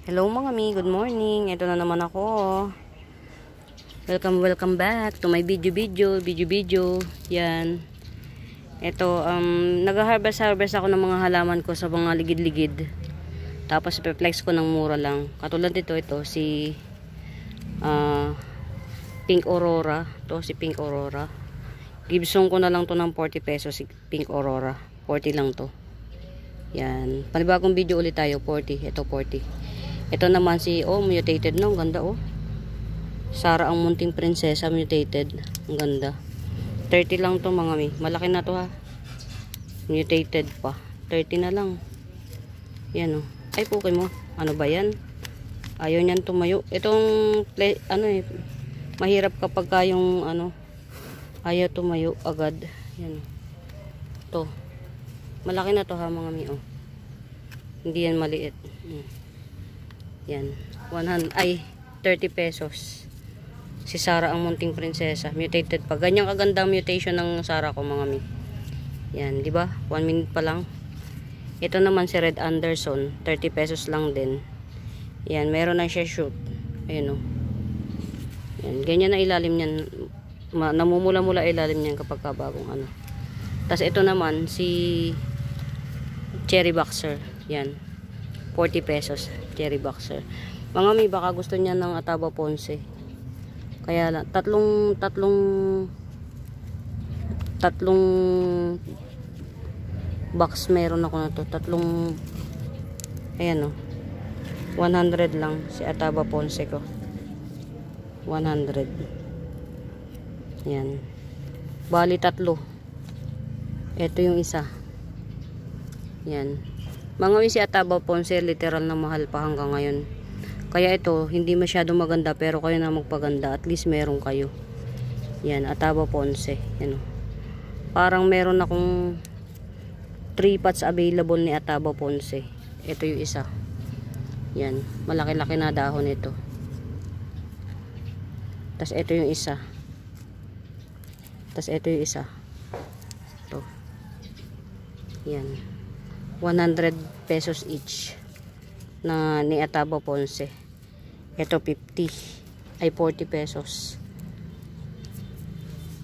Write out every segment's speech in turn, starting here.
Hello mga mi, good morning. Ito na naman ako. Welcome back to my video. Yan. Ito, nag-harvest ako ng mga halaman ko sa mga ligid-ligid. Tapos i-flex ko ng mura lang. Katulad ito si Pink Aurora. Ito si Pink Aurora. Gibson ko na lang to ng 40 pesos si Pink Aurora. 40 lang to. Yan. Panibagong video ulit tayo. 40. Ito 40. Ito naman si, mutated no. Ang ganda, Sara ang munting prinsesa, mutated. Ang ganda. 30 lang to mga mi. Malaki na to ha. Mutated pa. 30 na lang. Yan Ay, puke mo. Ano ba yan? Ayaw niyan tumayo. Itong, mahirap kapag yung, ayaw tumayo agad. Yan. To. Malaki na to ha mga mi, Hindi yan maliit. Yan. 30 pesos. Si Sara ang munting prinsesa. Mutated pa. Ganyang kagandang mutation ng Sara ko mga mi. Yan, di ba? 1 minute pa lang. Ito naman si Red Anderson. 30 pesos lang din. Yan, meron na siya shoot. Ayun Yan, ganyan na ilalim niyan. Namumula-mula ilalim niyan kapag bagong Tapos ito naman si Cherry Boxer. Yan. 40 pesos. Cherry Boxer. Mga mi, baka gusto niya ng Ataba Ponce. Kaya lang, tatlong box meron ako na to. Ayan 100 lang si Ataba Ponce ko. 100. Yan. Bali tatlo. Ito yung isa. Yan. Mga mi, si Ataba Ponce literal na mahal pa hanggang ngayon. Kaya ito, hindi masyado maganda pero kayo na magpaganda. At least meron kayo. Yan, Ataba Ponce. Yan Parang meron akong 3 pots available ni Ataba Ponce. Ito yung isa. Yan, malaki-laki na dahon ito. Tapos ito yung isa. Tapos ito yung isa. Ito. Yan. 100 pesos each na ni Ataba Ponce. Ito 50 ay 40 pesos.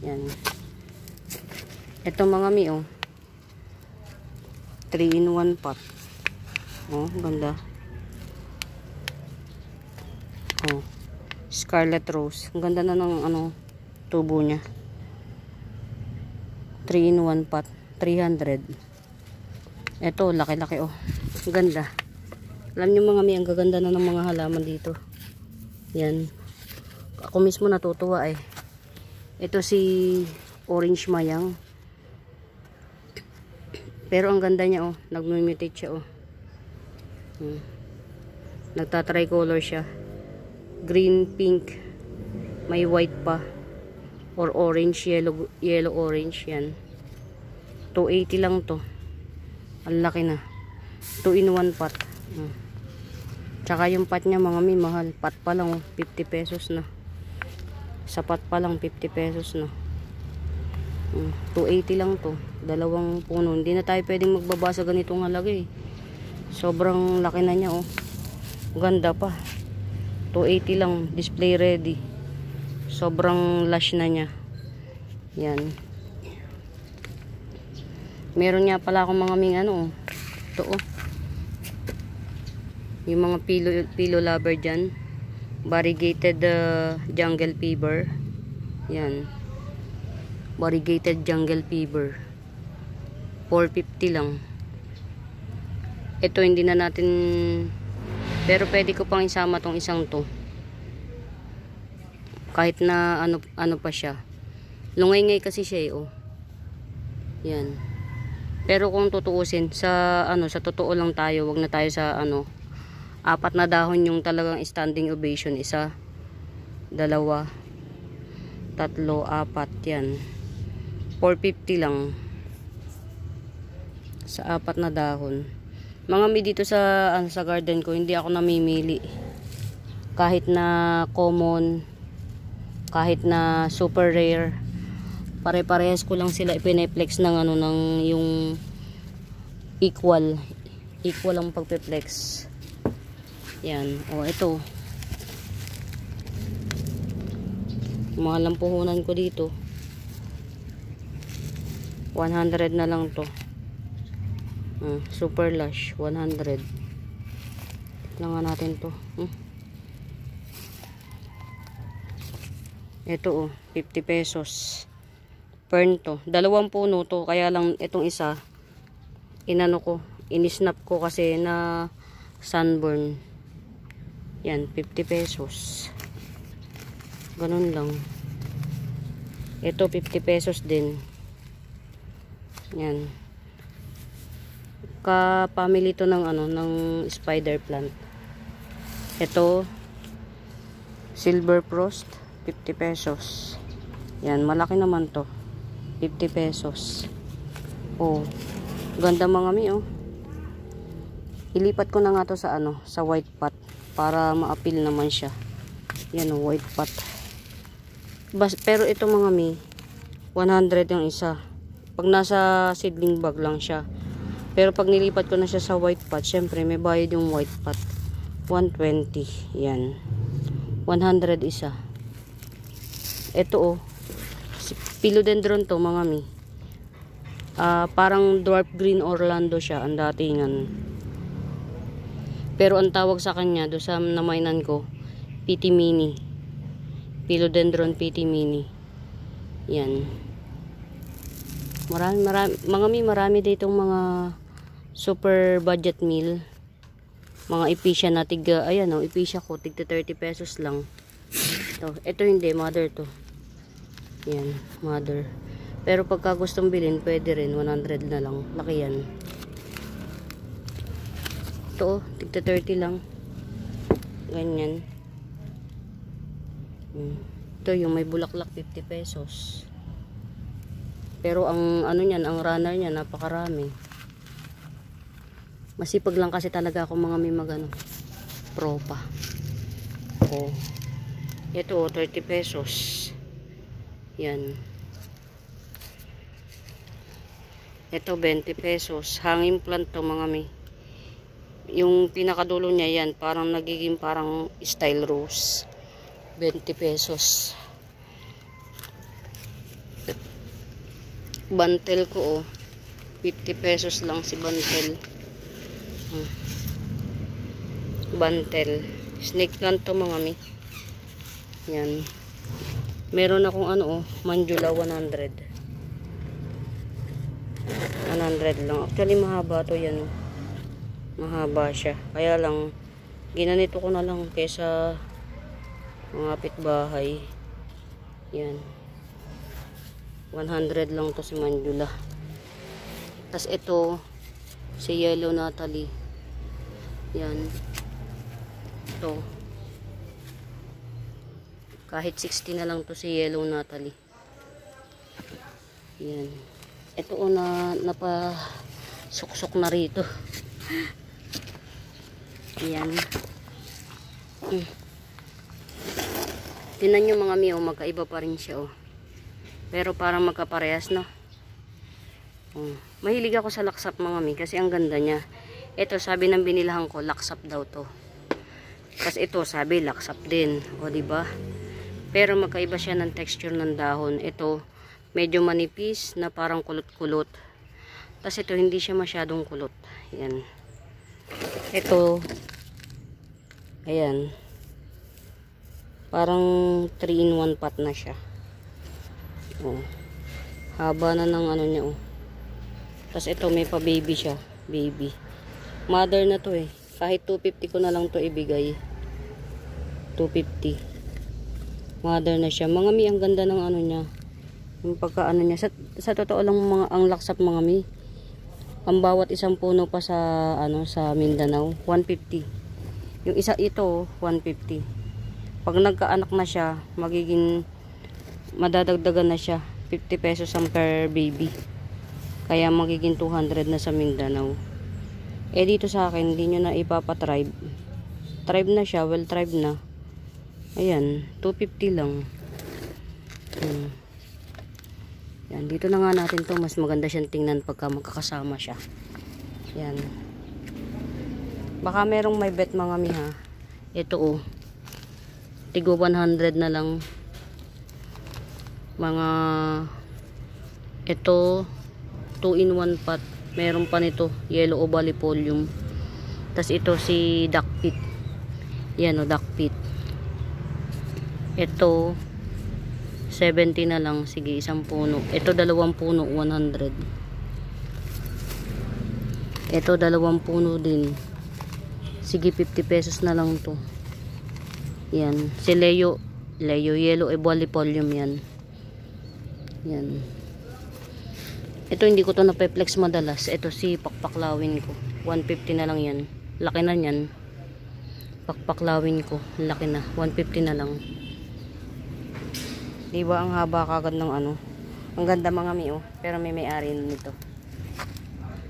Yan. Ito mga mi 3 in 1 pot. Ganda. Scarlet Rose. Ang ganda na ng tubo niya. 3 in 1 pot. 300. Ito, laki-laki Ganda. Alam niyo mga mi, ang gaganda na ng mga halaman dito. Yan. Ako mismo natutuwa Ito si Orange Mayang. Pero ang ganda niya nagmutate siya Nagta-tricolor siya. Green, pink, may white pa. Or orange, yellow orange yan. 280 lang to. Ang laki na. 2 in 1 pot. Tsaka yung pot niya mga mi, mahal. Pot pa lang 50 pesos na. Sa pot pa lang 50 pesos na. 280 lang to. Dalawang puno. Hindi na tayo pwedeng magbaba sa ganitong halaga Sobrang laki na niya Ganda pa. 280 lang. Display ready. Sobrang lush na niya. Yan. Meron nga pala akong mga ming ito yung mga pilo lover dyan. Variegated jungle fever. Yan. Variegated jungle fever. 450 lang. Ito hindi na natin, pero pwede ko pang isama tong isang to. Kahit na ano pa siya. Lungay-ngay kasi siya Yan. Pero kung tutuusin sa totoo lang tayo, wag na tayo sa 4 na dahon yung talagang standing ovation. 1, 2, 3, 4 yan. 450 lang sa 4 na dahon. Mga mi, dito sa garden ko, hindi ako namimili. Kahit na common, kahit na super rare, pare-parehas ko lang sila ipineflex ng yung equal ang pagpe-flex. Yan. O, ito. Mga lampuhunan ko dito. 100 na lang to. Super lush. 100. Tignan nga natin to. Ito, 50 pesos. Fern to. 2 puno to. Kaya lang itong isa, inano ko, inisnap ko kasi na sunburn. Yan, 50 pesos. Ganun lang. Ito, 50 pesos din. Yan. Ka-family to ng ano, ng spider plant. Ito, silver frost, 50 pesos. Yan, malaki naman to. 50 pesos. Oh, ganda mga mi, oh. Ilipat ko na nga to sa ano, sa white pot para ma-appeal naman siya. Yan, oh, white pot. Pero ito mga mi, 100 yung isa. Pag nasa seedling bag lang siya. Pero pag nilipat ko na siya sa white pot, syempre may bayad yung white pot. 120. Yan. 100 isa. Ito, oh. Philodendron to mga mi. Parang dwarf green Orlando siya ang datingan. Pero ang tawag sa kanya do sa namainan ko, PT Mini. Philodendron PT Mini. Yan. Marami ditong mga super budget meal. Mga ipisya na tiga, ayan oh, ipisya ko tigta 30 pesos lang. Ito hindi, mother to. Yan, mother. Pero pagka gustong bilhin, pwede rin 100 na lang. Laki yan. Ito oh, tigta 30 lang. Ganyan. Ito yung may bulaklak, 50 pesos. Pero ang ano niyan, ang runner niya napakarami. Masipag lang kasi talaga ako mga may magano. Propa. Oh. Ito oh, 30 pesos. Yan. Ito 20 pesos. Hanging plant to mga may. Yung pinakadulo niya yan, parang nagiging parang style rose. 20 pesos. Bantel ko oh. 50 pesos lang si bantel. Bantel. Snake plant to mga mi. Yan. Meron akong ano oh, Manjula 100. 100 lang. Actually mahaba to yan. Mahaba siya. Kaya lang ginanito ko na lang kaysa mga pitbahay. Yan. 100 lang to si Manjula. Tas ito si Yellow Natalie. Yan. Ito. Kahit 60 na lang to si Yellow Natalie. Yan. Ito o napa suksok na rito. Yan. Tingnan nyo mga mi, oh, magkaiba pa rin siya, oh. Pero parang magkaparehas, no? Mahilig ako sa laksap mga mi, kasi ang ganda niya. Ito, sabi ng binilahan ko, laksap daw to. Kasi ito, sabi, laksap din. O, diba? Pero magkaiba siya ng texture ng dahon. Ito, medyo manipis na parang kulot-kulot. Tapos ito, hindi siya masyadong kulot. Yan. Ito, ayan. Parang 3-in-1 pot na siya. Oh. Haba na ng ano niya, oh. Tapos ito, may pa baby siya. Baby. Mother na to eh. Kahit 250 ko na lang to ibigay. 250. Mother na siya. Mga mi, ang ganda ng ano niya. Yung pagka ano niya. Sa totoo lang ang laksap mga mi. Ang bawat isang puno pa sa ano sa Mindanao, 150. Yung isa ito, 150. Pag nagkaanak na siya, magiging madadagdagan na siya. 50 pesos ang per baby. Kaya magiging 200 na sa Mindanao. Eh dito sa akin, hindi nyo na ipapatribe. Tribe na siya, well tribe na. Ayan, 250 lang. Yan, dito na nga natin to. Mas maganda siyang tingnan pagka magkakasama siya. Yan. Baka merong may bet mga mi ha. Ito oh. Tigo 100 na lang. Mga ito 2-in-1 pot. Meron pa nito yellow ovalipolium. Tas ito si duck pit. Yan o, duck pit. Ito 70 na lang. Sige, isang puno. Ito 2 puno 100. Ito 2 puno din. Sige, 50 pesos na lang to. Yan. Si Leo yellow ovalipolium yan. Yan. Ito hindi ko to napeplex madalas. Ito si pakpaklawin ko. 150 na lang yan. Laki na yan. Pakpaklawin ko. Laki na. 150 na lang. Diba ang haba kagad ng ano. Ang ganda mga mi oh. Pero may may-ari nito.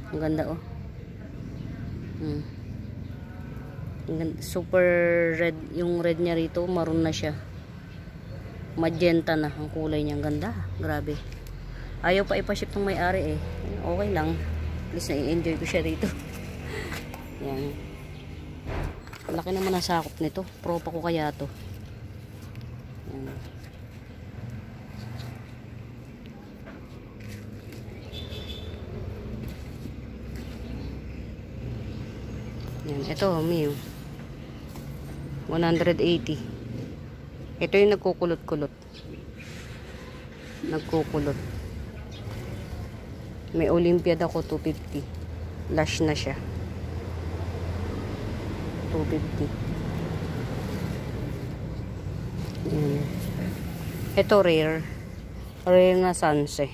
Ang ganda oh. Super red. Yung red niya rito. Maroon na siya. Magenta na ang kulay niya. Ang ganda. Grabe. Ayaw pa ipaship ng may-ari eh. Okay lang. At least na-enjoy ko siya rito. Yan. Laki naman ang sakop nito. Propa ko kaya to. Yan. Yan. Ito, Miu. 180. Ito yung nagkukulot-kulot. Nagkukulot. May Olympiad ako 250. Lash na siya. 250. Ito rare. Rare na Sanse.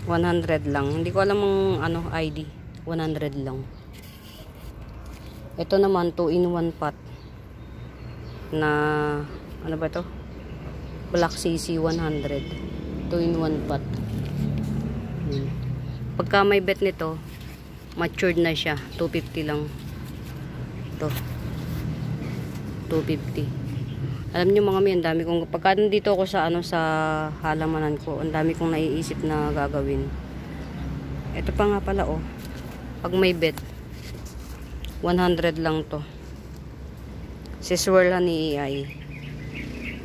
100 lang. Hindi ko alam ang ano ID. 100 lang. Ito naman 2-in-1 pot. Na ano ba to? Black CC 100. 2-in-1 pot. Pagka may bet nito, matured na siya. 250 lang. Ito. 250. Alam niyo mga mi, ang dami kong pagka nandito ako sa ano sa halamanan ko, ang dami kong naiisip na gagawin. Ito pa nga pala oh. Pag may bet 100 lang to. Si Swirl ni AI.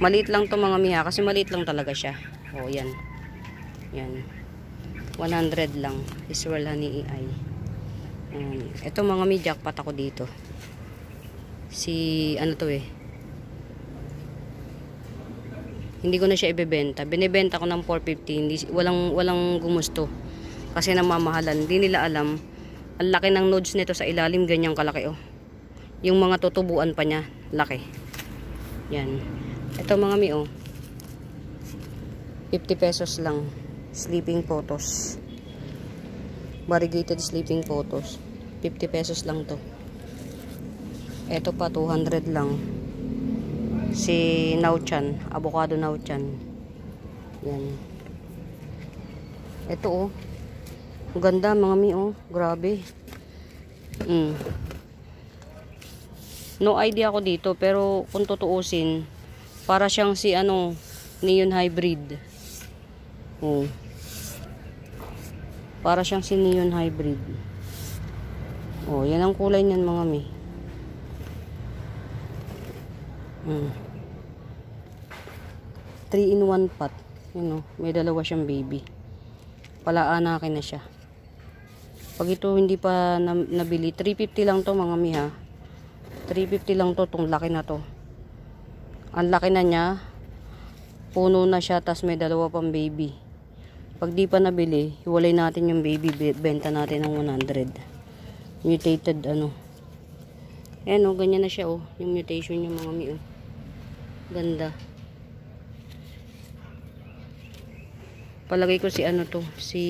Maliit lang to mga miha kasi maliit lang talaga siya. Oh, yan. Yan. 100 lang. Swirl ni AI. Ito mga mi, jackpot ako dito. Si ano to eh. Hindi ko na siya ibebenta. Binebenta ko ng 450. Hindi, walang gumusto. Kasi namamahalan. Hindi nila alam. Ang laki ng nodes nito sa ilalim. Ganyang kalaki oh. Yung mga tutubuan pa niya. Laki. Yan. Ito mga mi oh. 50 pesos lang. Sleeping photos. Variegated sleeping photos. 50 pesos lang to. Ito pa 200 lang. Si Nauchan. Avocado Nauchan. Yan. Ito oh. Ang ganda mga mi oh. Grabe. No idea ako dito. Pero kung tutuusin, para siyang si ano, neon hybrid. Oh. Para siyang si neon hybrid. Oh, yan ang kulay niyan mga mi. 3-in-1 pot. Yun oh, may dalawa siyang baby. Palaanakin na siya. Pag ito hindi pa nabili, 350 lang to mga mi ha. 350 lang to, tong laki na to. Ang laki na niya. Puno na siya, tas may dalawa pang baby. Pag di pa nabili, hiwalay natin yung baby, benta natin ng 100. Mutated ano. Ayan o, ganyan na siya o. Yung mutation yung mga mi o. Ganda. Palagay ko si ano to, si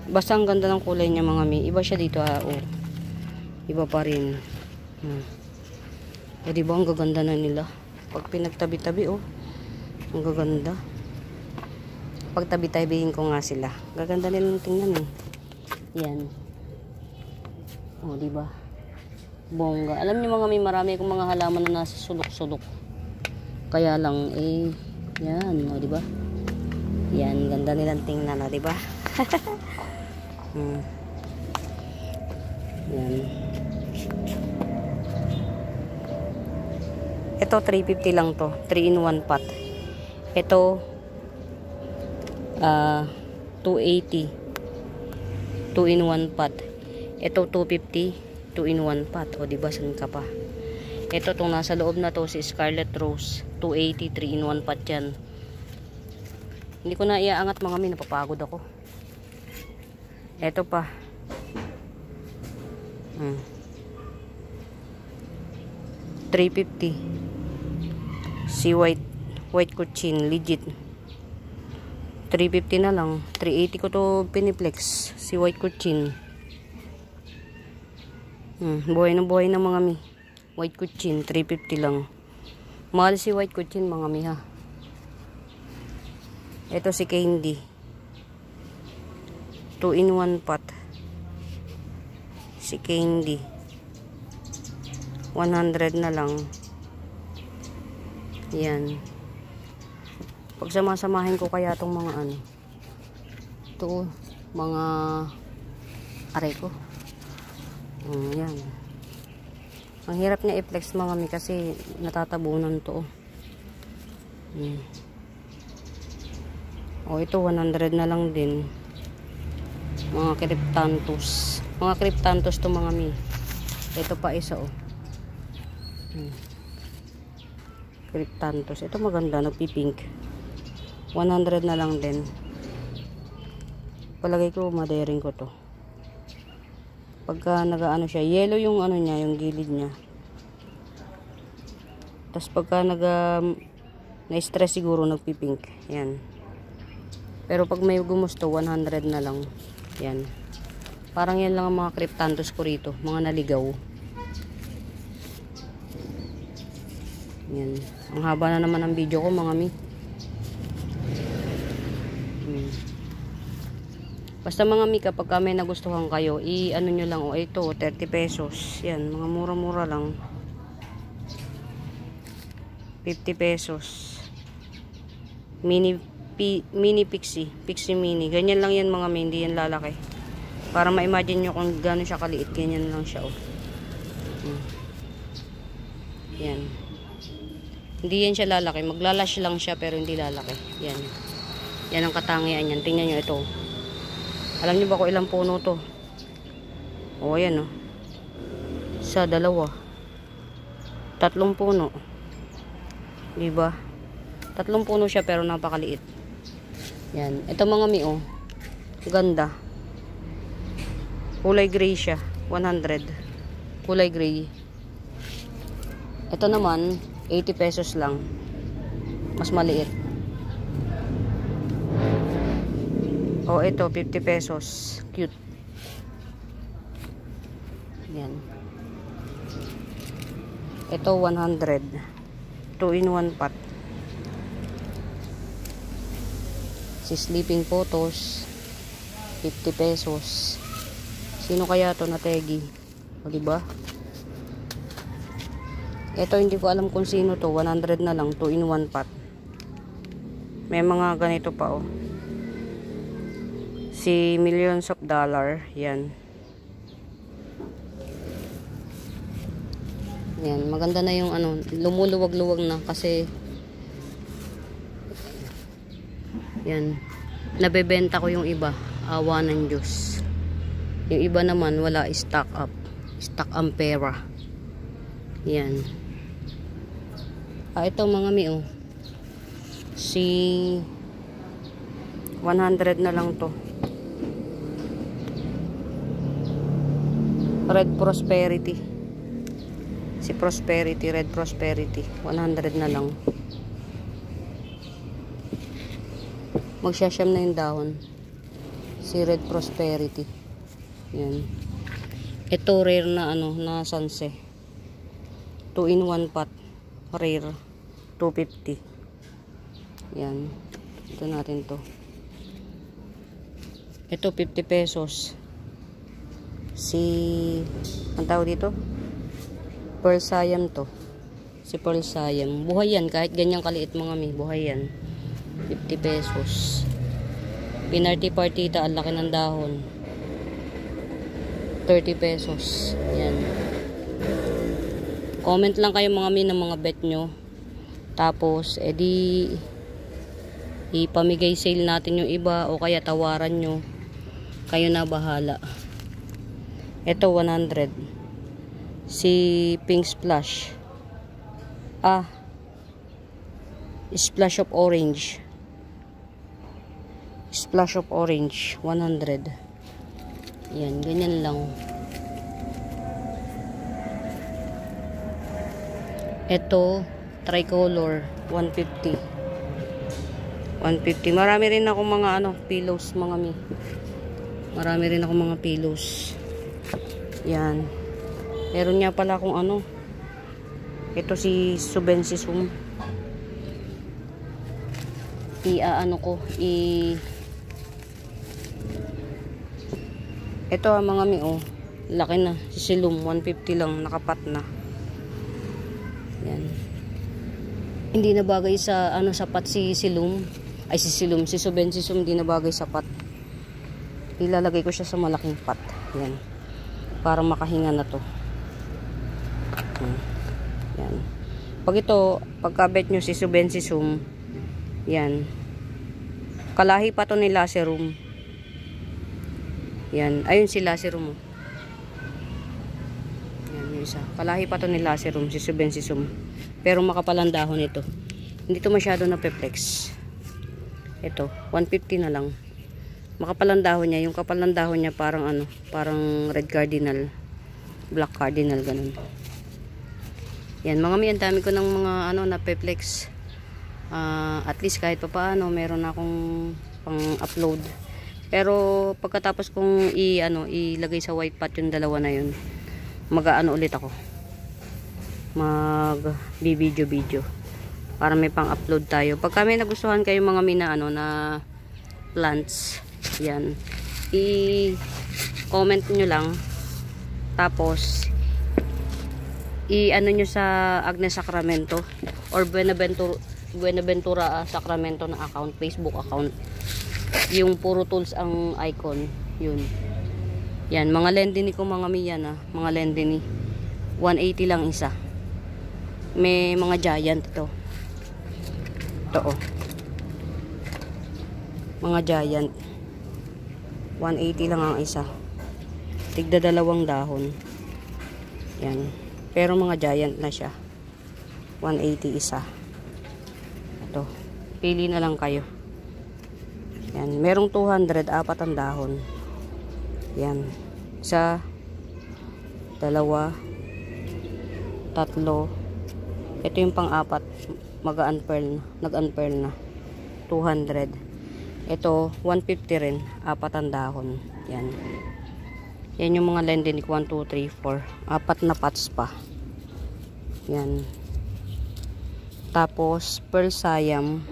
basta ang ganda ng kulay niya mga mi. Iba siya dito ha o. Iba pa rin. Eh diba ang gaganda na nila. Pag pinagtabi-tabi oh. Ang gaganda. Pag tabi-tabihin ko nga sila. Gaganda nilang tingnan eh. Yan. Oh, diba? Bongga. Alam niyo mga may marami akong mga halaman na nasa sulok-sulok. Kaya lang eh yan, oh, diba? Yan, ganda nilang tingnan na, di ba? Yan. Ito 350 lang to, 3 in 1 pot. Ito 280, 2 in 1 pot. Ito 250, 2 in 1 pot. O diba, san ka pa? Ito tong nasa loob na to, si Scarlet Rose, 280, 3 in 1 pot yan. Hindi ko na iaangat mga mi, napapagod ako. Ito pa. Hmm. 350. Si white cochin, legit. 350 na lang. 380 ko to piniplex. Si white cochin. Buhay na mga mi. White cochin, 350 lang. Mahal si white cochin mga mi ha. Ito si candy. 2 in 1 pot. Si candy. 100 na lang. Yan. Pagsamasamahin ko kaya itong mga ano. Ito, mga aray ko. Yan. Ang hirap niya i-flex mga mi kasi natatabunan to. O ito 100 na lang din. Mga cryptanthus. Mga cryptanthus to mga mi. Ito pa isa oh. Cryptanthus. Ito maganda, nagpipink. 100 na lang din. Palagay ko madaring ko to. Pagka nagaano siya, yellow yung ano niya, yung gilid niya. Tapos pagka na-stress siguro nagpipink. Yan. Pero pag may gumusto, 100 na lang. Yan. Parang yan lang ang mga cryptanthus ko rito, mga naligaw. Yan. Ang haba na naman ang video ko mga mi. Basta mga mi, kapag may nagustuhan kayo, i-ano nyo lang, ito, 30 pesos. Yan, mga mura-mura lang. 50 pesos. Mini pixie. Pixie mini. Ganyan lang yan mga mi, hindi yan lalaki. Para ma-imagine nyo kung gano'n siya kaliit. Ganyan lang siya, oh. Yan. Hindi yan siya lalaki. Maglalash lang siya pero hindi lalaki. Yan. Yan ang katangian yan. Tingnan nyo ito. Alam nyo ba kung ilang puno to? O, ayan o. Isa, dalawa. 3 puno. Diba? 3 puno siya pero napakaliit. Yan. Ito mga mi o. Ganda. Kulay gray siya. 100. Kulay gray. Ito naman, 80 pesos lang. Mas maliit. O, ito, 50 pesos. Cute. Yan. Ito, 100. 2 in 1 pot. Si Sleeping Photos, 50 pesos. Sino kaya to na tegi? O, diba? Ito, hindi ko alam kung sino to. 100 na lang. 2 in 1 pot. May mga ganito pa, oh. Si Millions of Dollar. Yan. Yan. Maganda na yung ano. Lumuluwag-luwag na kasi yan. Nabebenta ko yung iba. Awa ng Diyos. Yung iba naman wala. Stock up. Stock ampera. Yan. Ito mga mi, oh. Si 100 na lang to. Red Prosperity. Si Prosperity, Red Prosperity. 100 na lang. Magsasyam na yung dahon. Si Red Prosperity. Yan. Ito rare na ano, na sanse. 2 in 1 pot. Rare. 250. Yan. Ito natin to. Ito 50 pesos. Si ang tawag dito? Pearl Siam to. Si Pearl Siam. Buhay yan. Kahit ganyang kaliit mga mi. Buhay yan. 50 pesos. Pinarty-partita, ang laki ng dahon. 30 pesos. Yan. Comment lang kayo mga min ng mga bet nyo. Tapos, edi ipamigay sale natin yung iba o kaya tawaran nyo. Kayo na bahala. Ito 100. Si Pink Splash. Splash of Orange. Splash of Orange 100. Yan, ganyan lang. Ito tricolor 150. 150. Marami rin ako mga pillows mga mi. Marami rin ako mga pillows. Yan. Meron niya pala akong ito si Subensisum. Ito mga mi, laki na. Si Silum 150 lang, nakapat na. Yan. Hindi na bagay sa sapat si Silum. Ay si Subensisum hindi na bagay sa pat. Ilalagay ko siya sa malaking pat. Yan. Para makahinga na to. Yan. Pagkabet nyo si Subensisum, yan. Kalahi pa to ni Lacerum. Yan. Ayun si Lacerum. Yan yung isa. Kalahi pa to ni Lacerum, si Subensisum. Pero makapalang dahon ito. Hindi to masyado na peplex. Ito, 150 na lang. Makapalang dahon niya. Yung kapalang dahon niya parang parang red cardinal. Black cardinal, ganun. Yan, mga mi, ang dami ko ng mga na peplex. At least kahit pa paano, meron akong pang-upload. Pero pagkatapos kong ilagay sa white pot yung dalawa na yun, ulit ako. Mag-video para may pang-upload tayo. Pagka may nagustuhan kayo mga mina na plants, yan. I-comment nyo lang. Tapos nyo sa Agnes Sacramento or Buenaventura Sacramento na account, Facebook account. Yung puro tools ang icon, yun. Yan, mga lendini ko mga miyan mga lendini. 180 lang isa. May mga giant ito. Ito mga giant. 180 lang ang isa. Tigda 2 dahon. Yan. Pero mga giant na siya. 180 isa. Ito. Pili na lang kayo. Yan. Merong 200, 4 ang dahon. Yan. 1, 2, 3. Ito yung pang-4. Mag-unpearl na. Nag-unpearl na. 200. Ito, 150 rin. 4 ang dahon. Yan. Yan yung mga lendinik. 1, 2, 3, 4. 4 na pots pa. Yan. Tapos, pearl siam.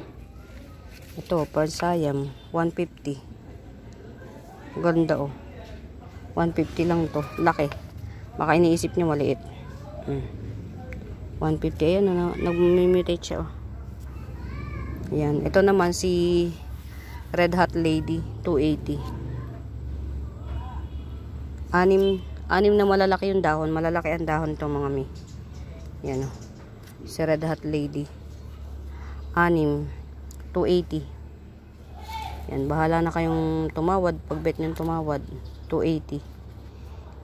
Ito, pearl siam. 150. Ganda 150 lang to. Laki. Baka iniisip nyo maliit. 150. Ayan, nag-mutate siya. Ayan. Ito naman si Red Hot Lady. 280. 6 na malalaki yung dahon. Malalaki ang dahon to mga mi. Yan si Red Hot Lady. 6. 280. Yan. Bahala na kayong tumawad. Pag bet nyo tumawad. 280.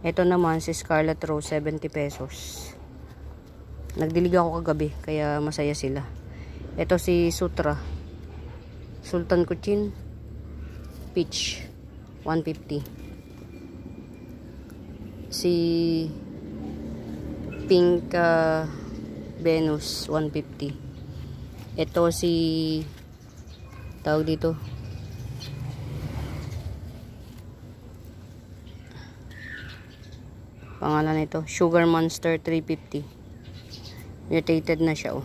Ito naman si Scarlet Rose. 70 pesos. Nagdilig ako kagabi. Kaya masaya sila. Ito si Sutra. Sultan Kuchin. Peach. 150. Si Pink Venus 150. Ito si tawag dito pangalan nito Sugar Monster 350. Mutated na siya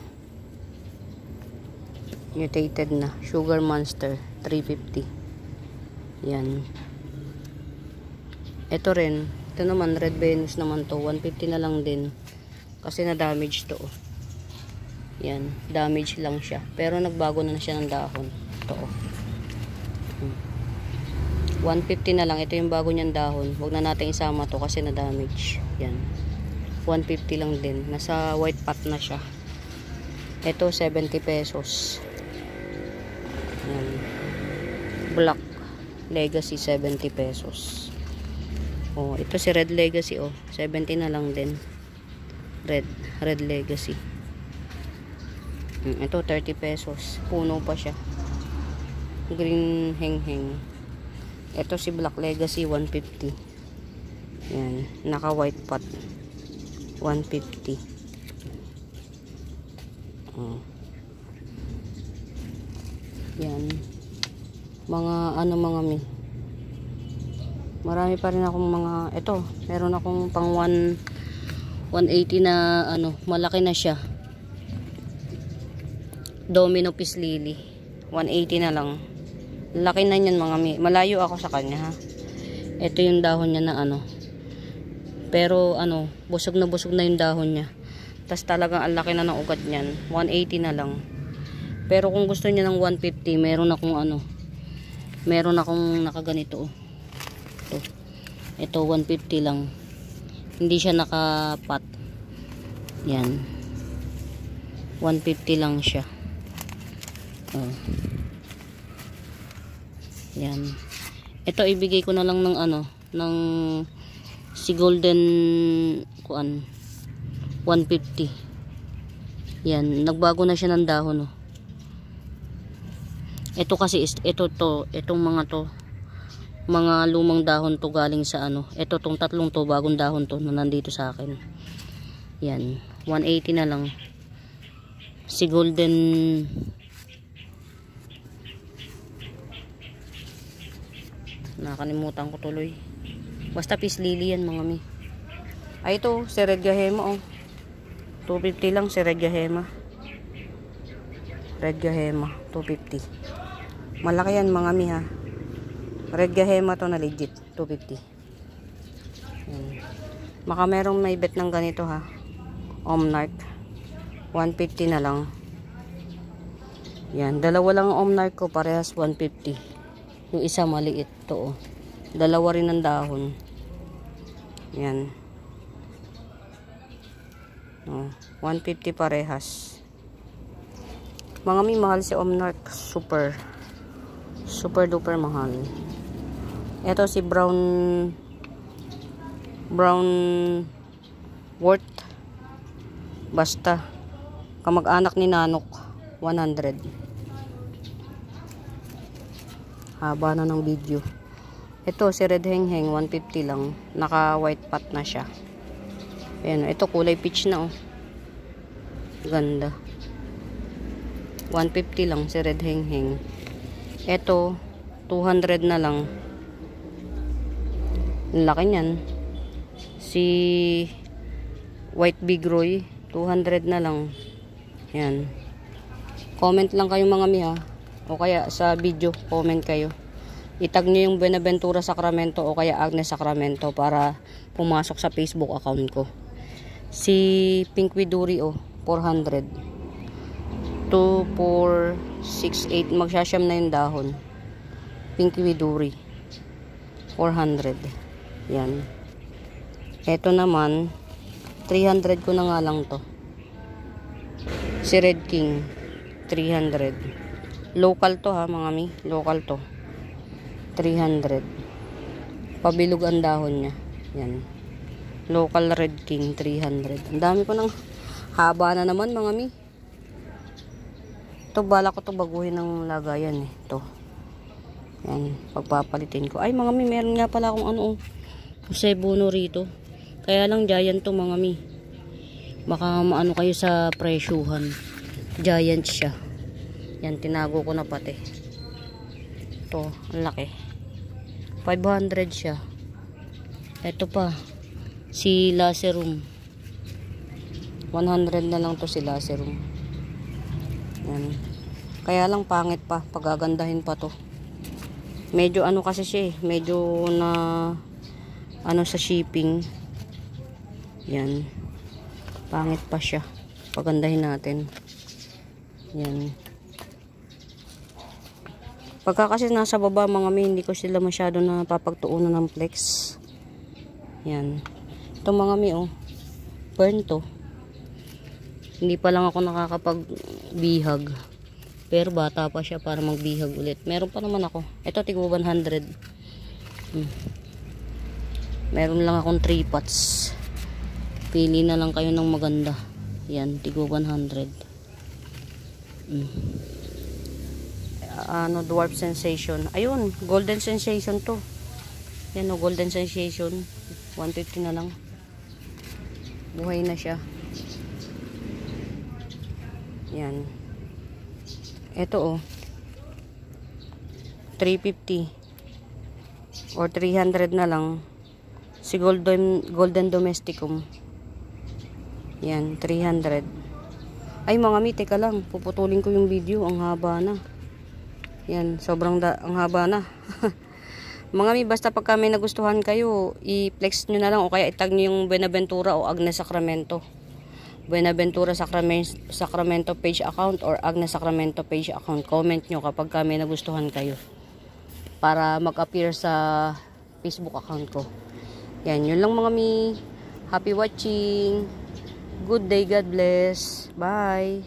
mutated na Sugar Monster 350. Yan. Ito rin. Ito naman, Red Venus naman to. 150 na lang din. Kasi na-damage to. Yan. Damage lang siya. Pero nagbago na siya ng dahon. Ito 150 na lang. Ito yung bago niyang dahon. Huwag na natin isama to kasi na-damage. Yan. 150 lang din. Nasa white pot na siya. Ito 70 pesos. Yan. Black Legacy 70 pesos. Oh, ito si Red Legacy oh. 70 na lang din. Red Legacy. Ito 30 pesos. Puno pa siya. Green heng-heng. Ito si Black Legacy 150. Yan, naka white pot. 150. Oh. Yan. Mga mga mi. Marami pa rin akong mga ito, meron akong pang 180 na malaki na siya. Domino Peace Lily. 180 na lang. Laki na niyan mga mi. Malayo ako sa kanya ha. Ito yung dahon niya na pero busog na yung dahon niya. Tas talagang ang laki na ng ugat niyan. 180 na lang. Pero kung gusto niya ng 150, meron akong nakaganito. Ito 150 lang. Hindi siya nakapat. Yan. 150 lang siya. Oh. Yan. Ito ibigay ko na lang ng ng si golden 150. Yan, nagbago na siya ng dahon oh. Ito kasi itong mga lumang dahon to galing sa ito tong tatlong to bagong dahon to na nandito sa akin. Yan, 180 na lang. Si golden nakalimutan ko tuloy. Basta Peace Lily yan mga mi. Ay ito, si Red Gahema oh. 250 lang si Red Gahema. Red Gahema, 250. Malaki yan mga mi ha. Red Gahema to na legit, 250. Maka merong may bet ng ganito ha. Omnarch. 150 na lang. Yan, dalawa lang ang Omnarch ko, parehas 150. Yung isa maliit to oh. Dalawa rin ang dahon. Yan. Oh, 150 parehas. Mga may mahal si Omnarch. Super duper mahal. Ito si brown wort. Basta kamag-anak ni Nanok. 100. Haba na ng video. Ito si Red Heng-Heng 150 lang. Naka white pot na siya. Ayan, ito kulay peach na oh. Ganda. 150 lang si Red Heng-Heng. Ito 200 na lang. Laki niyan. Si White Big Roy 200 na lang. Yan. Comment lang kayo mga mi ha. O kaya sa video comment kayo. Itag nyo yung Buenaventura Sacramento o kaya Agnes Sacramento para pumasok sa Facebook account ko. Si Pink Widuri oh, 400. 2, 4, 6, 8. Magsasyam na yung dahon. Pink Widuri 400. Yan. Ito naman 300 ko na nga lang to. Si Red King 300. Local to ha mga mi. Local to. 300. Pabilog ang dahon niya. Yan. Local Red King 300. Ang dami ko ng haba na naman mga mi. Ito bala ko to baguhin ng lagayan eh. Ito. Yan. Pagpapalitin ko. Ay mga mi, meron nga pala akong Jose Bono rito. Kaya lang giant to mga mi. Baka maano kayo sa presyuhan. Giant siya. Yan, tinago ko na pati. Ito, ang laki. 500 siya. Ito pa. Si Lacerum. 100 na lang to si Lacerum. Yan. Kaya lang pangit pa. Pagagandahin pa to. Medyo kasi siya eh. Medyo na sa shipping. Yan. Pangit pa siya. Pagandahin natin. Yan. Pagka kasi nasa baba mga mi, hindi ko sila masyado na papagtuunan ng flex. Yan. Ito mga mi, oh. Burn to. Hindi pa lang ako nakakapagbihag. Pero bata pa siya para magbihag ulit. Meron pa naman ako. Ito, tigwa 100. Meron lang akong 3 pots. Pili na lang kayo ng maganda. Yan, tigwa 100. Dwarf Sensation. Ayun, Golden Sensation to. Yan o, Golden Sensation. 150 na lang. Buhay na siya. Yan. Ito o. 350. Or 300 na lang. Si Golden Domesticum. Yan, 300. Ay mga mi, teka lang. Puputulin ko yung video. Ang haba na. Yan, sobrang ang haba na. Mga mi, basta pagka may nagustuhan kayo, i-flex nyo na lang o kaya itag nyo yung Buenaventura o Agnes Sacramento. Buenaventura Sacramento page account or Agnes Sacramento page account. Comment nyo kapag may nagustuhan kayo. Para mag-appear sa Facebook account ko. Yan, yun lang mga mi. Happy watching. Good day, God bless. Bye.